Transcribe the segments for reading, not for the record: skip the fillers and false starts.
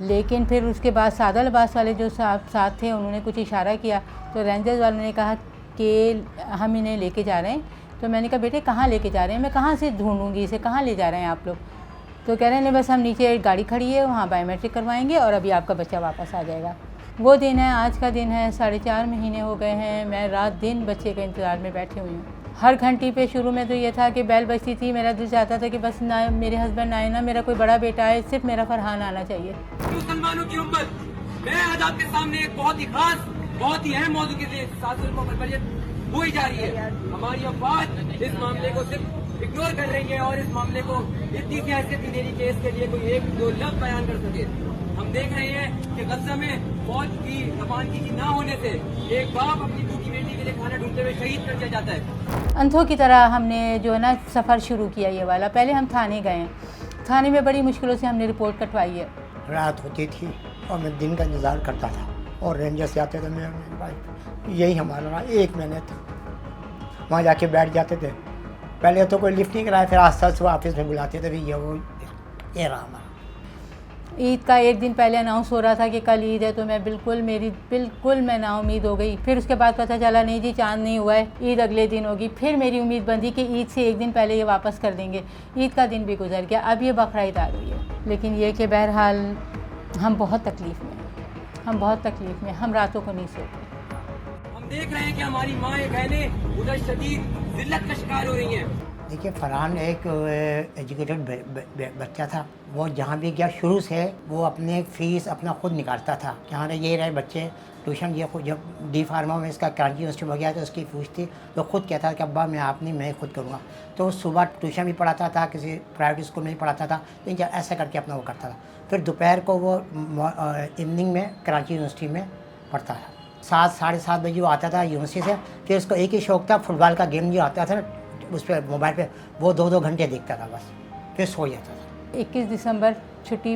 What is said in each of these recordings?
लेकिन फिर उसके बाद सादा लिबास वाले जो साथ थे उन्होंने कुछ इशारा किया तो रेंजर्स वालों ने कहा कि हम इन्हें लेके जा रहे हैं। तो मैंने कहा बेटे कहाँ लेके जा रहे हैं, मैं कहाँ से ढूंढूंगी इसे, कहाँ ले जा रहे हैं आप लोग। तो कह रहे हैं नहीं बस हम नीचे गाड़ी खड़ी है वहाँ बायोमेट्रिक करवाएंगे और अभी आपका बच्चा वापस आ जाएगा। वो दिन है, आज का दिन है, 4.5 महीने हो गए हैं, मैं रात दिन बच्चे के इंतज़ार में बैठी हुई हूँ। हर घंटी पे शुरू में तो ये था कि बेल बजती थी, मेरा दिल चाहता था कि बस ना मेरे हस्बैंड आए ना मेरा कोई बड़ा बेटा आए, सिर्फ मेरा फरहान आना चाहिए। मुसलमानों की उम्मत, मैं आज आपके सामने एक बहुत ही खास, बहुत ही अहम मौजूद के साथ हुई जा रही है। हमारी अफवाज इस मामले को सिर्फ इग्नोर कर रही है और इस मामले को इतनी सी हैसियत नहीं दे रही कि इसके लिए कोई एक दो लफ्ज बयान कर सके। हम देख रहे हैं कि गज़ा में फौज की रवानगी की ना होने से एक बाप अपनी दूसरी बेटी के लिए खाना ढूंढते हुए शहीद कर दिया जाता है। अंधों की तरह हमने जो है ना सफ़र शुरू किया ये वाला। पहले हम थाने गए, थाने में बड़ी मुश्किलों से हमने रिपोर्ट कटवाई है। रात होती थी और मैं दिन का इंतज़ार करता था और रेंजर से आते थे, मेरे भाई यही हमारा 1 महीने था, वहाँ जाके बैठ जाते थे। पहले तो कोई लिफ्ट नहीं कराया, फिर आस्ते आस्ते ऑफिस में बुलाते थे, ये वो ये रहा हमारा। ईद का एक दिन पहले अनाउंस हो रहा था कि कल ईद है तो मैं बिल्कुल मैं नाउमीद हो गई। फिर उसके बाद पता चला नहीं जी चांद नहीं हुआ है, ईद अगले दिन होगी। फिर मेरी उम्मीद बंधी कि ईद से एक दिन पहले ये वापस कर देंगे। ईद का दिन भी गुजर गया, अब ये बकरीद आ गई है। लेकिन ये कि बहरहाल हम बहुत तकलीफ़ में हैं, हम बहुत तकलीफ़ में, हम रातों को नहीं सोते। हम देख रहे हैं कि हमारी माएँ बहनें उधर शदीद जिल्लत का शिकार हो रही हैं। देखिए फरहान एक एजुकेटेड बच्चा था, वो जहाँ भी गया शुरू से वो अपने फ़ीस अपना खुद निकालता था। यहाँ ये रहे बच्चे ट्यूशन, ये खुद जब डी फार्मा में इसका कराची यूनिवर्सिटी में गया तो उसकी फीस थी, तो खुद कहता था कि अब्बा मैं आप नहीं मैं खुद करूँगा। तो सुबह ट्यूशन भी पढ़ाता था, किसी प्राइवेट स्कूल में भी पढ़ाता था, लेकिन ऐसा करके अपना वो करता था। फिर दोपहर को वो इवनिंग में कराची यूनिवर्सिटी में पढ़ता था। 7 साढ़े 7 बजे वो आता था यूनिवर्सिटी से। फिर उसको एक ही शौक़ था, फुटबॉल का गेम जो आता था ना उस पर मोबाइल पे, वो 2-2 घंटे देखता था, बस फिर सो जाता था। 21 दिसंबर छुट्टी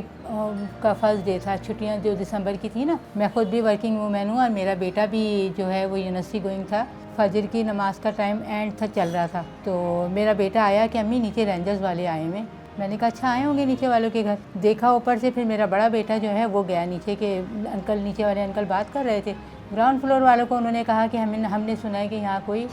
का फर्स्ट डे था। छुट्टियां जो दिसंबर की थी ना, मैं ख़ुद भी वर्किंग वूमेन हूँ और मेरा बेटा भी जो है वो यूनिवर्सिटी गोइंग था। फजर की नमाज का टाइम एंड था चल रहा था, तो मेरा बेटा आया कि अम्मी नीचे रेंजर्स वाले आए हैं। मैंने कहा अच्छा आए होंगे नीचे वालों के घर। देखा ऊपर से, फिर मेरा बड़ा बेटा जो है वो गया नीचे के अंकल, नीचे वाले अंकल बात कर रहे थे। ग्राउंड फ्लोर वालों को उन्होंने कहा कि हमने सुना है कि यहाँ कोई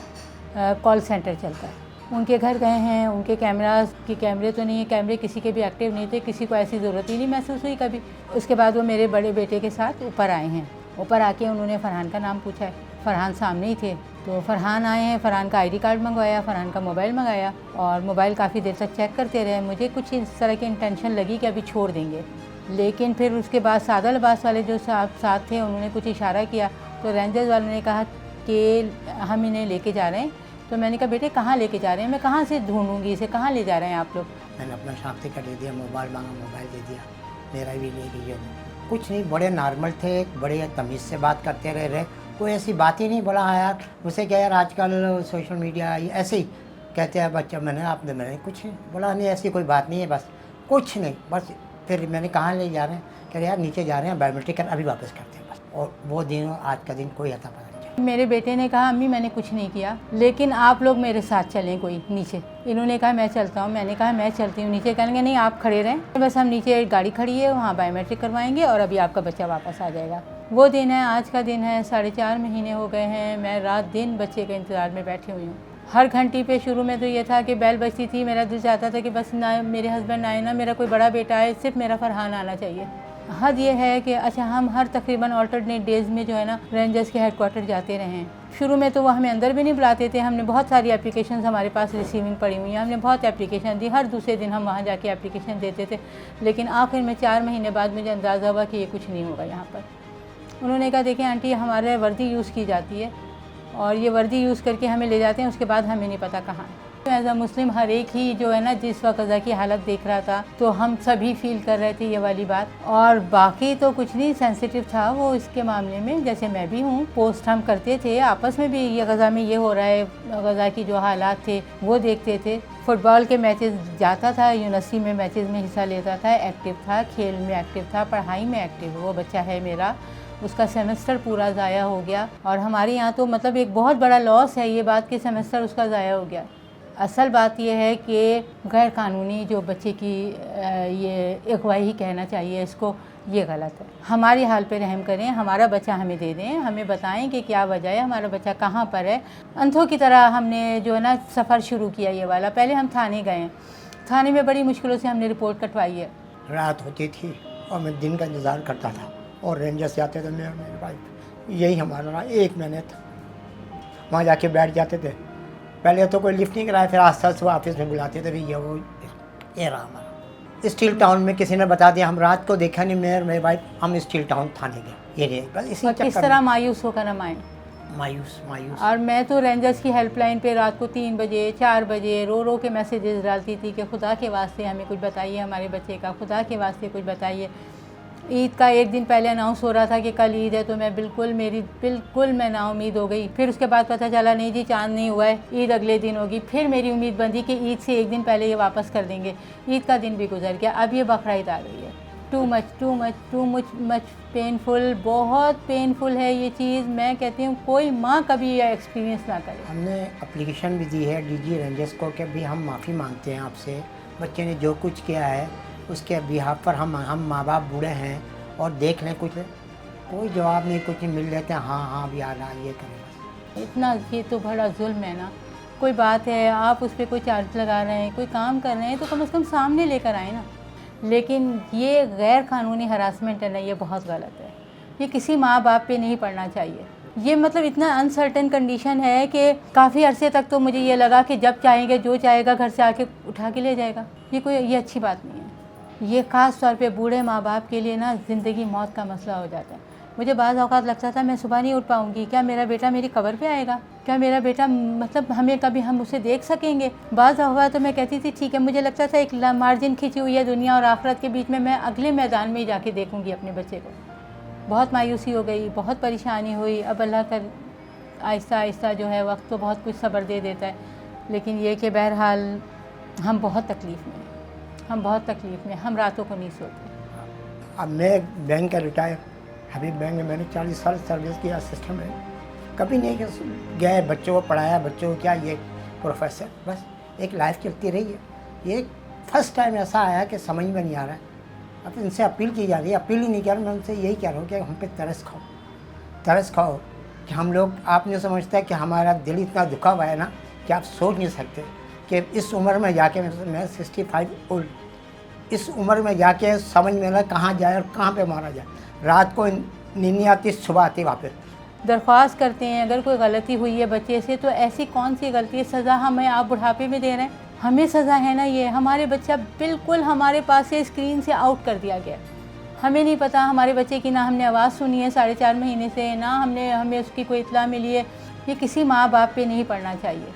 कॉल सेंटर चलता है। उनके घर गए हैं, उनके कैमरे तो नहीं है, कैमरे किसी के भी एक्टिव नहीं थे, किसी को ऐसी ज़रूरत ही नहीं महसूस हुई कभी। उसके बाद वो मेरे बड़े बेटे के साथ ऊपर आए हैं। ऊपर आके उन्होंने फरहान का नाम पूछा है, फरहान सामने ही थे। तो फरहान आए हैं, फरहान का आईडी कार्ड मंगवाया, फरहान का मोबाइल मंगाया और मोबाइल काफ़ी देर तक चेक करते रहे। मुझे कुछ इस तरह की इंटेंशन लगी कि अभी छोड़ देंगे, लेकिन फिर उसके बाद सादा लिबास वाले जो साथ थे उन्होंने कुछ इशारा किया तो रेंजर्स वालों ने कहा कि हम इन्हें लेके जा रहे हैं। तो मैंने कहा बेटे कहाँ लेके जा रहे हैं, मैं कहाँ से ढूंढूंगी इसे, कहाँ ले जा रहे हैं आप लोग। मैंने अपना शनाख्ती कार्ड दे दिया, मोबाइल मांगा, मोबाइल दे दिया, मेरा भी ले लीजिए। कुछ नहीं, बड़े नॉर्मल थे, बड़े तमीज़ से बात करते रहे, कोई ऐसी बात ही नहीं। बोला हाँ यार उसे क्या यार आजकल सोशल मीडिया ऐसे ही कहते हैं बच्चा। मैंने कुछ नहीं बोला, नहीं ऐसी कोई बात नहीं है, बस कुछ नहीं। बस फिर मैंने कहाँ ले जा रहे हैं, कह रहे यार नीचे जा रहे हैं बायोमेट्रिक कर, अभी वापस करते हैं बस। और वो दिन आज का दिन कोई अता पता नहीं। मेरे बेटे ने कहा अम्मी मैंने कुछ नहीं किया, लेकिन आप लोग मेरे साथ चलें कोई नीचे। इन्होंने कहा मैं चलता हूँ, मैंने कहा मैं चलती हूँ नीचे। कहेंगे नहीं आप खड़े रहें, बस हम नीचे गाड़ी खड़ी है वहाँ बायोमेट्रिक करवाएंगे और अभी आपका बच्चा वापस आ जाएगा। वो दिन है, आज का दिन है, 4.5 महीने हो गए हैं, मैं रात दिन बच्चे के इंतज़ार में बैठी हुई हूँ। हर घंटी पे शुरू में तो ये था कि बेल बजती थी, मेरा दिल चाहता था कि बस ना मेरे हस्बैंड आए ना मेरा कोई बड़ा बेटा आए, सिर्फ मेरा फरहान आना चाहिए। हद ये है कि अच्छा हम हर तकरीबन अल्टरनेट डेज़ में जो है ना रेंजर्स के हेडक्वार्टर जाते रहे हैं। शुरू में तो वो हमें अंदर भी नहीं बुलाते थे, हमने बहुत सारी एप्लीकेशंस हमारे पास रिसीविंग पड़ी हुई हैं, हमने बहुत एप्लीकेशन दी, हर दूसरे दिन हम वहाँ जाके एप्लीकेशन देते थे। लेकिन आखिर में 4 महीने बाद मुझे अंदाज़ा हुआ कि ये कुछ नहीं होगा यहाँ पर। उन्होंने कहा देखिए आंटी हमारे वर्दी यूज़ की जाती है और ये वर्दी यूज़ करके हमें ले जाते हैं, उसके बाद हमें नहीं पता कहाँ। एज अ मुस्लिम हर एक ही जो है ना जिस वक्त क़ज़ा की हालत देख रहा था तो हम सभी फील कर रहे थे ये वाली बात। और बाकी तो कुछ नहीं सेंसिटिव था वो इसके मामले में, जैसे मैं भी हूँ। पोस्ट हम करते थे आपस में भी, ये ग़ज़ा में ये हो रहा है, ग़ज़ा की जो हालात थे वो देखते थे। फुटबॉल के मैचेस जाता था, यूनिवर्सिटी में मैचेस में हिस्सा लेता था, एक्टिव था, खेल में एक्टिव था, पढ़ाई में एक्टिव। वो बच्चा है मेरा, उसका सेमेस्टर पूरा ज़ाया हो गया और हमारे यहाँ तो मतलब एक बहुत बड़ा लॉस है ये बात कि सेमेस्टर उसका ज़ाया हो गया। असल बात यह है कि गैर कानूनी जो बच्चे की ये अगवाई ही कहना चाहिए इसको, ये गलत है। हमारी हाल पे रहम करें, हमारा बच्चा हमें दे दें, हमें बताएं कि क्या वजह है, हमारा बच्चा कहाँ पर है। अंधों की तरह हमने जो है ना सफ़र शुरू किया ये वाला। पहले हम थाने गए, थाने में बड़ी मुश्किलों से हमने रिपोर्ट कटवाई है। रात होती थी और मैं दिन का इंतज़ार करता था और रेंजर से आते थे मेरे वाइफ, यही हमारा 1 महीने था। वहाँ जाके बैठ जाते थे। पहले तो कोई लिफ्ट नहीं कराया, फिर आस्ते आस्ते ऑफिस में बुलाते थे, भैया वो ये रहा हमारा। स्टील टाउन में किसी ने बता दिया, हम रात को देखा नहीं, मेरे भाई हम स्टील टाउन थाने गए, ये बस इसी और किस तरह मायूस होकर हम आए। मायूस। और मैं तो रेंजर्स की हेल्पलाइन पे रात को 3 बजे 4 बजे रो के मैसेजेस डालती थी कि खुदा के वास्ते हमें कुछ बताइए, हमारे बच्चे का खुदा के वास्ते कुछ बताइए। ईद का 1 दिन पहले अनाउंस हो रहा था कि कल ईद है, तो मैं बिल्कुल मैं नाउमीद हो गई। फिर उसके बाद पता चला नहीं जी चांद नहीं हुआ है, ईद अगले दिन होगी। फिर मेरी उम्मीद बंधी कि ईद से 1 दिन पहले ये वापस कर देंगे। ईद का दिन भी गुजर गया, अब ये बकरीद आ गई है। टू मच पेनफुल, बहुत पेनफुल है ये चीज़। मैं कहती हूँ कोई माँ कभी ये एक्सपीरियंस ना करे। हमने एप्लीकेशन भी दी है डीजी रेंजर्स को कि भी हम माफ़ी मांगते हैं आपसे, बच्चे ने जो कुछ किया है उसके बिहाफ पर हम माँ बाप बूढ़े हैं और देख लें कुछ। कोई जवाब नहीं, कुछ नहीं, मिल लेते हैं हाँ भी आ रहा ये करें। इतना ये तो बड़ा जुल्म है ना। कोई बात है आप उस पर कोई चार्ज लगा रहे हैं, कोई काम कर रहे हैं, तो कम से कम सामने लेकर आए ना। लेकिन ये गैर कानूनी हरासमेंट है ना, ये बहुत गलत है। ये किसी माँ बाप पे नहीं पड़ना चाहिए। ये मतलब इतना अनसर्टेन कंडीशन है कि काफ़ी अरसे तक तो मुझे ये लगा कि जब चाहेंगे जो चाहेगा घर से आके उठा के ले जाएगा। ये अच्छी बात नहीं है। ये ख़ास तौर पे बूढ़े माँ बाप के लिए ना ज़िंदगी मौत का मसला हो जाता है। मुझे बाज़ औक़ात लगता था मैं सुबह नहीं उठ पाऊँगी, क्या मेरा बेटा मेरी कब्र पे आएगा, क्या मेरा बेटा मतलब हम उसे देख सकेंगे। बाज़ औक़ात तो मैं कहती थी ठीक है, मुझे लगता था एक मार्जिन खिंची हुई है दुनिया और आखिरत के बीच में, मैं अगले मैदान में ही जाके देखूँगी अपने बच्चे को। बहुत मायूसी हो गई, बहुत परेशानी हुई। अब अल्लाह का आहिस्ता आहिस्ता जो है वक्त तो बहुत कुछ सब्र दे देता है, लेकिन ये कि बहरहाल हम बहुत तकलीफ़ में, हम रातों को नहीं सोते। अब मैं बैंक का रिटायर, अभी बैंक में मैंने 40 साल सर्विस किया सिस्टम में, कभी नहीं गए बच्चों को पढ़ाया, बच्चों को क्या ये प्रोफेसर, बस एक लाइफ चलती रही है। ये फर्स्ट टाइम ऐसा आया कि समझ में नहीं आ रहा है। अब इनसे अपील की जा रही है, अपील ही नहीं कर रहा, मैं उनसे यही कह रहा हूँ कि हम पे तरस खाओ कि हम लोग, आप नहीं समझता कि हमारा दिल इतना दुखा हुआ है ना कि आप सोच नहीं सकते कि इस उम्र में जाके, मैं 65 ओल्ड, इस उम्र में जाके समझ में ना कहाँ जाए और कहाँ पे मारा जाए। रात को नींद नहीं आती, सुबह आती वापस। दरख्वास्त करते हैं अगर कोई गलती हुई है बच्चे से, तो ऐसी कौन सी गलती है, सज़ा हमें आप बुढ़ापे में दे रहे हैं, हमें सज़ा है ना ये। हमारे बच्चा बिल्कुल हमारे पास से स्क्रीन से आउट कर दिया गया। हमें नहीं पता हमारे बच्चे की, ना हमने आवाज़ सुनी है 4.5 महीने से, ना हमें उसकी कोई इत्ला मिली है। ये किसी माँ बाप पे नहीं पड़ना चाहिए।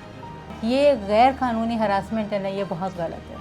ये गैर कानूनी हरासमेंट है ना, ये बहुत गलत है।